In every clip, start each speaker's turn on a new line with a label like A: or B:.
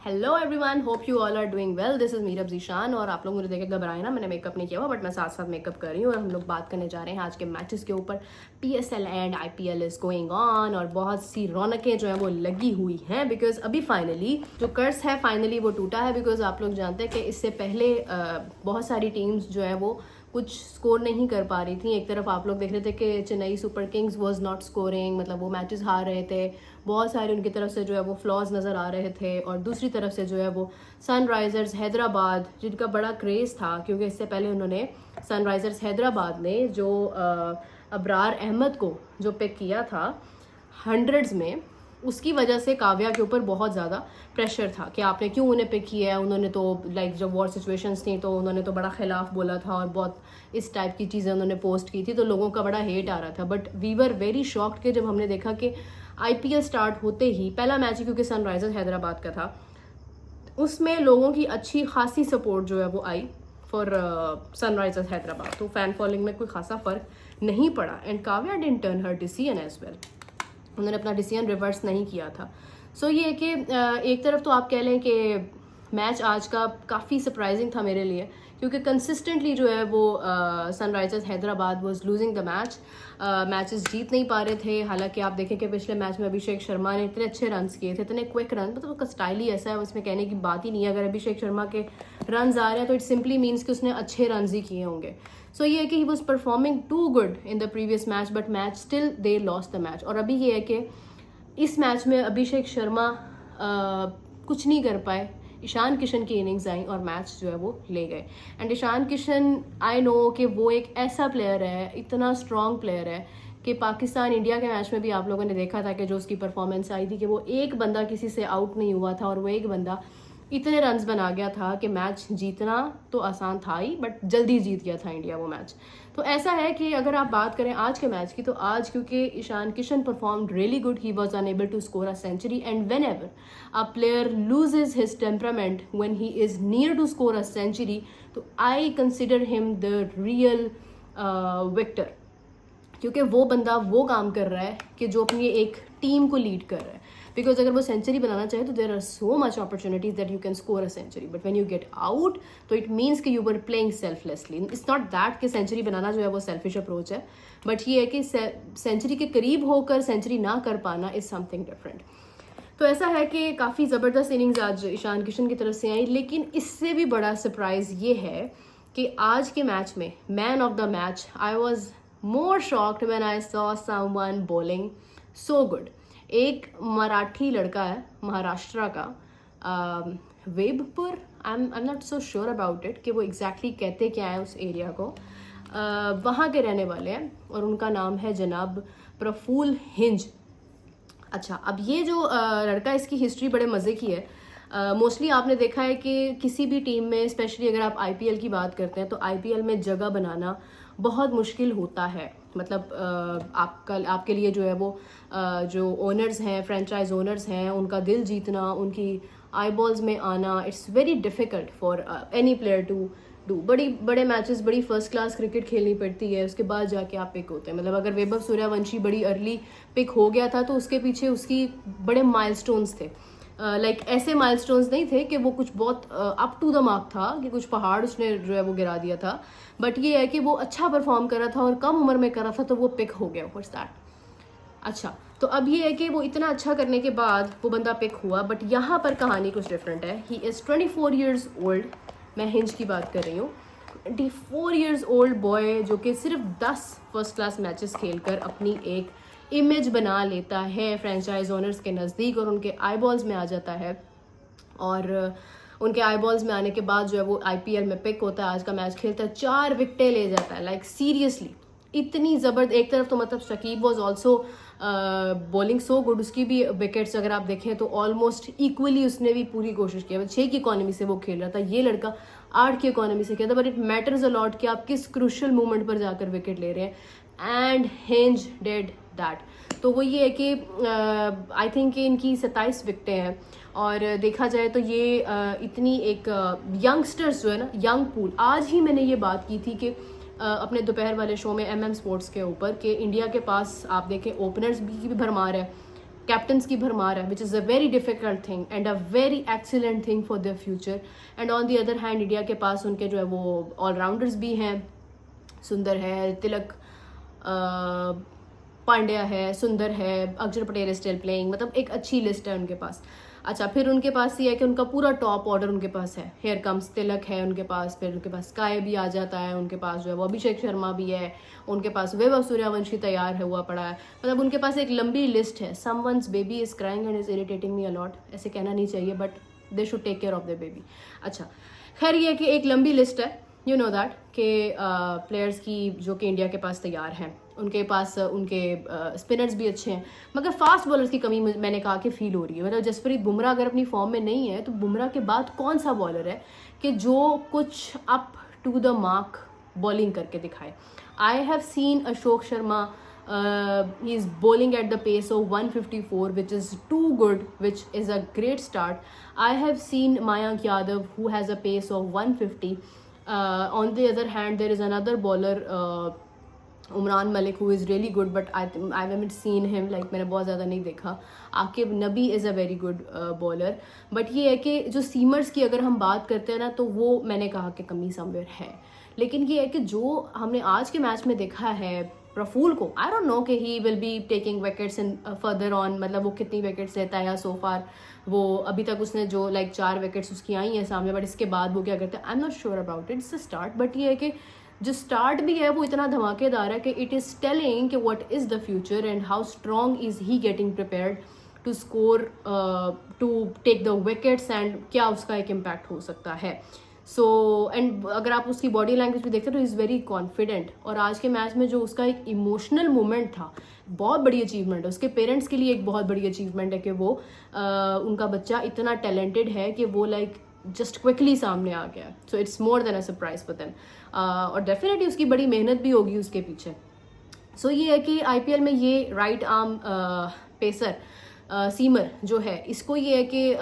A: Hello everyone, hope you all are doing well. This is Meerab Zeeshan और आप लोग मुझे देख के घबराए ना, मैंने मेकअप नहीं किया हुआ बट मैं साथ साथ मेकअप कर रही हूँ और हम लोग बात करने जा रहे हैं आज के मैचेस के ऊपर। PSL and IPL is going on और बहुत सी रौनकें जो है वो लगी हुई हैं बिकॉज अभी फाइनली जो कर्स है फाइनली वो टूटा है। बिकॉज आप लोग जानते हैं कि इससे पहले बहुत सारी टीम्स जो है वो कुछ स्कोर नहीं कर पा रही थी। एक तरफ आप लोग देख रहे थे कि Chennai super Kings was not scoring, मतलब वो मैचेस हार रहे थे, बहुत सारे उनकी तरफ से जो है वो फ्लॉज नज़र आ रहे थे। और दूसरी तरफ से जो है वो सनराइजर्स हैदराबाद, जिनका बड़ा क्रेज़ था क्योंकि इससे पहले उन्होंने सनराइजर्स हैदराबाद ने जो अबरार अहमद को जो पिक किया था हंड्रेड्स में, उसकी वजह से काव्या के ऊपर बहुत ज़्यादा प्रेशर था कि आपने क्यों उन्हें पिक किया है। उन्होंने तो लाइक जब वॉर सिचुएशंस थी तो उन्होंने तो बड़ा खिलाफ बोला था और बहुत इस टाइप की चीज़ें उन्होंने पोस्ट की थी, तो लोगों का बड़ा हेट आ रहा था। But we were very shocked कि जब हमने देखा कि आईपीएल स्टार्ट होते ही पहला मैच ही क्योंकि सनराइजर्स हैदराबाद का था, उसमें लोगों की अच्छी खासी सपोर्ट जो है वो आई फॉर सनराइजर्स हैदराबाद। तो फैन फॉलोइंग में कोई खासा फर्क नहीं पड़ा and Kavya didn't turn her decision as well. उन्होंने अपना डिसीजन रिवर्स नहीं किया था। सो ये कि एक तरफ तो आप कह लें कि मैच आज का काफ़ी सरप्राइजिंग था मेरे लिए क्योंकि कंसिस्टेंटली जो है वो Sunrisers Hyderabad was losing the match, matches जीत नहीं पा रहे थे। हालांकि आप देखें कि पिछले मैच में अभिषेक शर्मा ने इतने अच्छे रन्स किए थे, इतने क्विक रन, मतलब उसका स्टाइल ही ऐसा है, उसमें कहने की बात ही नहीं है। अगर अभिषेक शर्मा के रन्स आ रहे हैं तो इट सिंपली मीन्स कि उसने अच्छे रन्स ही किए होंगे। सो ये है कि he was performing too good in the previous match but match still they lost the match. और अभी ये है कि इस मैच में अभिषेक शर्मा कुछ नहीं कर पाए, ईशान किशन की इनिंग्स आई और मैच जो है वो ले गए। And Ishan Kishan, I know कि वो एक ऐसा प्लेयर है, इतना स्ट्रॉन्ग प्लेयर है कि पाकिस्तान इंडिया के मैच में भी आप लोगों ने देखा था कि जो उसकी परफॉर्मेंस आई थी कि वो एक बंदा किसी से आउट नहीं हुआ था और वो एक बंदा इतने रन्स बना गया था कि मैच जीतना तो आसान था ही बट जल्दी जीत गया था इंडिया वो मैच। तो ऐसा है कि अगर आप बात करें आज के मैच की तो आज क्योंकि Ishan Kishan performed really good, he was unable to score a century and whenever a player loses his temperament when he is near to score a century, तो I consider him the real victor, क्योंकि वो बंदा वो काम कर रहा है कि जो अपनी एक टीम को लीड कर रहा है। बिकॉज अगर वो सेंचुरी बनाना चाहे तो there are so much opportunities that you can score a century, but when you get out तो इट मीन्स कि you were playing selflessly. It's not that कि सेंचुरी बनाना जो है वो सेल्फिश अप्रोच है, बट ये है कि सेंचुरी के करीब होकर सेंचुरी ना कर पाना इज समथिंग डिफरेंट। तो ऐसा है कि काफ़ी ज़बरदस्त इनिंग्स आज ईशान किशन की तरफ से आई, लेकिन इससे भी बड़ा सरप्राइज़ ये है कि आज के मैच में man of the match, I was more shocked when I saw someone bowling so good। एक मराठी लड़का है महाराष्ट्र का, वेबपुर, I am not so sure about it कि वो एग्जैक्टली कहते क्या है उस एरिया को, वहाँ के रहने वाले हैं और उनका नाम है जनाब प्रफुल्ल हिंज। अच्छा, अब ये जो लड़का, इसकी हिस्ट्री बड़े मज़े की है। मोस्टली आपने देखा है कि किसी भी टीम में, स्पेशली अगर आप आईपीएल की बात करते हैं तो आईपीएल में जगह बनाना बहुत मुश्किल होता है। मतलब आपके लिए जो है वो जो ओनर्स हैं, फ्रेंचाइज ओनर्स हैं, उनका दिल जीतना, उनकी आई बॉल्स में आना, it's very difficult for any player to do. बड़े मैचेस, बड़ी फर्स्ट क्लास क्रिकेट खेलनी पड़ती है, उसके बाद जाके आप पिक होते हैं। मतलब अगर वैभव सूर्यवंशी बड़ी अर्ली पिक हो गया था तो उसके पीछे उसकी बड़े माइलस्टोन्स थे। लाइक ऐसे माइलस्टोन्स नहीं थे कि वो कुछ बहुत अप टू द मार्क था कि कुछ पहाड़ उसने जो है वो गिरा दिया था, बट ये है कि वो अच्छा परफॉर्म कर रहा था और कम उम्र में कर रहा था तो वो पिक हो गया। What's that. अच्छा, तो अब ये है कि वो इतना अच्छा करने के बाद वो बंदा पिक हुआ, बट यहाँ पर कहानी कुछ डिफरेंट है। ही इज़ 24 ईयर्स ओल्ड, मैं हिंज की बात कर रही हूँ। 24 ईयर्स ओल्ड बॉय जो कि सिर्फ 10 फर्स्ट क्लास मैचेस खेलकर अपनी एक इमेज बना लेता है फ्रेंचाइज ओनर्स के नज़दीक और उनके आई बॉल्स में आ जाता है। और उनके आई बॉल्स में आने के बाद जो है वो आईपीएल में पिक होता है, आज का मैच खेलता है, 4 विकेटें ले जाता है। लाइक सीरियसली इतनी ज़बरदस्त। एक तरफ तो मतलब Shakib was also bowling so good, उसकी भी विकेट्स अगर आप देखें तो ऑलमोस्ट इक्वली उसने भी पूरी कोशिश की। 6 की इकोनॉमी से वो खेल रहा था, ये लड़का 8 की इकोनॉमी से खेलता, but it matters a lot कि आप किस क्रूशल मोमेंट पर जाकर विकेट ले रहे हैं, एंड हिंज डिड दैट। तो वो ये है कि आई थिंक कि इनकी 27 विकेटें हैं और देखा जाए तो ये इतनी एक यंगस्टर्स जो है ना, यंग पूल। आज ही मैंने ये बात की थी कि अपने दोपहर वाले शो में एमएम स्पोर्ट्स के ऊपर कि इंडिया के पास आप देखें ओपनर्स की भी भरमार है, कैप्टन्स की भरमार है, which is a very difficult thing and a very excellent thing for their future. And on the other hand India के पास उनके जो है वो ऑलराउंडर्स भी हैं. सुंदर है, तिलक पांड्या है, सुंदर है, अक्षर पटेल इज स्टिल प्लेइंग. मतलब एक अच्छी लिस्ट है उनके पास. अच्छा, फिर उनके पास ये है कि उनका पूरा टॉप ऑर्डर उनके पास है. हेयर कम्स तिलक है उनके पास, फिर उनके पास स्काई भी आ जाता है, उनके पास जो है वो अभिषेक शर्मा भी है, उनके पास वैभव सूर्यवंशी तैयार है हुआ पड़ा है. मतलब उनके पास एक लंबी लिस्ट है. Someone's baby is crying and is irritating me a lot. ऐसे कहना नहीं चाहिए but they should take care of their baby. अच्छा, खैर ये कि एक लंबी लिस्ट है, यू नो दैट, के प्लेयर्स की जो कि इंडिया के पास तैयार हैं. उनके पास उनके स्पिनर्स भी अच्छे हैं, मगर फास्ट बॉलर्स की कमी मैंने कहा कि फील हो रही है. मतलब जसप्रीत बुमराह अगर अपनी फॉर्म में नहीं है तो बुमराह के बाद कौन सा बॉलर है कि जो कुछ up to the mark bowling करके दिखाए. I have seen Ashok Sharma, he is bowling at the pace of 154, which is too good, which is a great start. I have seen Mayank Yadav, who has a pace of 150. On the other hand, there is another bowler, Umran Malik, who is really good, but I haven't seen him, like मैंने बहुत ज़्यादा नहीं देखा. आकिब नबी is a very good bowler. But ये है कि जो seamers की अगर हम बात करते हैं ना, तो वो मैंने कहा कि कमी समवेयर है. लेकिन ये है कि जो हमने आज के मैच में देखा है प्रफुल को, आई डोंट नो कि he will be taking wickets in further on. मतलब वो कितनी विकेट्स लेता है या सो फार वो अभी तक उसने जो 4 विकेट्स उसकी आई हैं सामने, बट इसके बाद वो क्या करते हैं, आई am not sure about it. It's a start, but ये है कि जो स्टार्ट भी है वो इतना धमाकेदार है कि इट इज़ टेलिंग कि what is the future and how strong is he getting prepared to score, to take the wickets, and क्या उसका एक इम्पैक्ट हो सकता है. सो एंड अगर आप उसकी बॉडी लैंग्वेज भी देखते हैं तो इज़ वेरी कॉन्फिडेंट. और आज के मैच में जो उसका एक इमोशनल मोमेंट था, बहुत बड़ी अचीवमेंट है. उसके पेरेंट्स के लिए एक बहुत बड़ी अचीवमेंट है कि वो उनका बच्चा इतना टैलेंटेड है कि वो जस्ट क्विकली सामने आ गया. So it's more than a surprise for them. और डेफिनेटली उसकी बड़ी मेहनत भी होगी उसके पीछे. सो ये है कि आईपीएल में ये राइट आर्म पेसर सीमर जो है, इसको ये है कि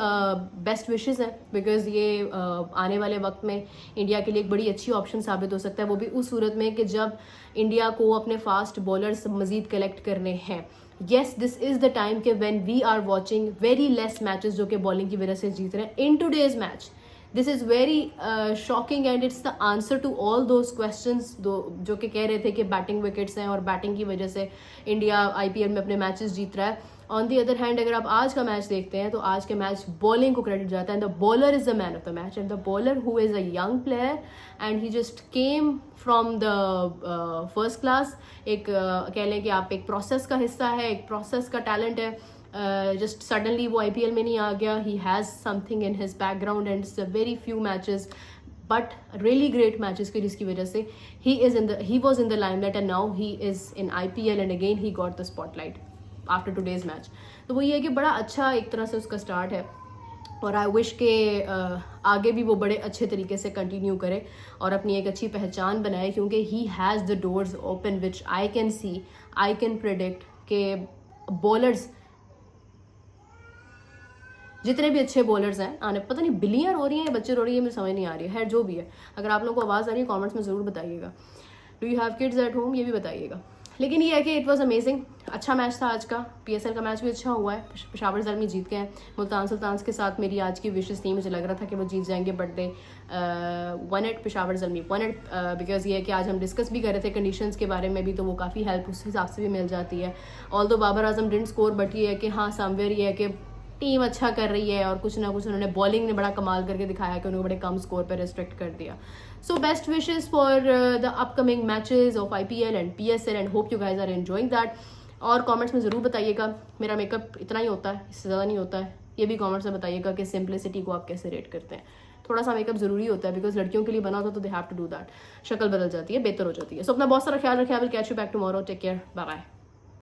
A: बेस्ट विशेस है, बिकॉज ये आने वाले वक्त में इंडिया के लिए एक बड़ी अच्छी ऑप्शन साबित हो सकता है. वो भी उस सूरत में कि जब इंडिया को अपने फास्ट बॉलर्स मजीद कलेक्ट करने हैं. Yes, this is the time के when we are watching very less matches जो कि बॉलिंग की वजह से जीत रहे हैं. In today's match this is very shocking and it's the answer to all those questions जो कि कह रहे थे कि बैटिंग विकेट्स हैं और बैटिंग की वजह से इंडिया आईपीएल में अपने मैचेस जीत रहा है. ऑन दी अदर हैंड अगर आप आज का मैच देखते हैं तो आज के मैच बॉलिंग को क्रेडिट जाता है. And the bowler is the man of the match, and the bowler who is a young player and he just came from the first class. एक कह लें कि आप एक प्रोसेस का हिस्सा है, एक प्रोसेस का टैलेंट है. जस्ट सडनली वो आईपीएल में नहीं आ गया. He has something in his background and it's a very few matches but really great matches की जिसकी वजह से he was in the limelight and now he is in IPL and again he got the spotlight after today's match. तो वो ये है कि बड़ा अच्छा एक तरह से उसका स्टार्ट है और आई विश के आगे भी वो बड़े अच्छे तरीके से कंटिन्यू करे और अपनी एक अच्छी पहचान बनाए, क्योंकि he has the doors open which I can see, I can predict के बॉलर्स जितने भी अच्छे बॉलर्स हैं आने, पता नहीं बिलियन हो रही हैं या बच्चे रो रही है, मुझे समझ नहीं आ रही है जो भी है. अगर आप लोगों को आवाज़ आ रही है कमेंट्स में ज़रूर बताइएगा. Do you have kids at home, ये भी बताइएगा. लेकिन ये है कि इट वॉज अमेजिंग. अच्छा मैच था आज का. पीएसएल का मैच भी अच्छा हुआ है. पेशावर ज़ल्मी जीत गए हैं. मुल्तान सुल्तान्स के साथ मेरी आज की विशेष थी, मुझे लग रहा था कि वो जीत जाएंगे but they won it Peshawar Zalmi won it, because ये है कि आज हम डिस्कस भी कर रहे थे कंडीशंस के बारे में भी, तो वो काफ़ी हेल्प उस हिसाब से भी मिल जाती है. ऑल दो Babar Azam didn't score, but ये है कि हाँ समवेयर ये है कि टीम अच्छा कर रही है और कुछ ना कुछ उन्होंने बॉलिंग ने बड़ा कमाल करके दिखाया कि उन्होंने बड़े कम स्कोर पर रिस्ट्रिक्ट कर दिया. So best wishes for the upcoming matches of IPL and PSL and hope you guys are enjoying that. और कमेंट्स में ज़रूर बताइएगा मेरा मेकअप इतना ही होता है, इससे ज़्यादा नहीं होता है. ये भी कमेंट्स में बताइएगा कि सिंप्लिसिटी को आप कैसे रेट करते हैं. थोड़ा सा मेकअप ज़रूरी होता है बिकॉज लड़कियों के लिए बना होता तो they have to do that. शक्ल बदल जाती है, बेहतर हो जाती है. सो अपना बहुत सारा ख्याल रखें. I will catch you back tomorrow. Take care, bye bye.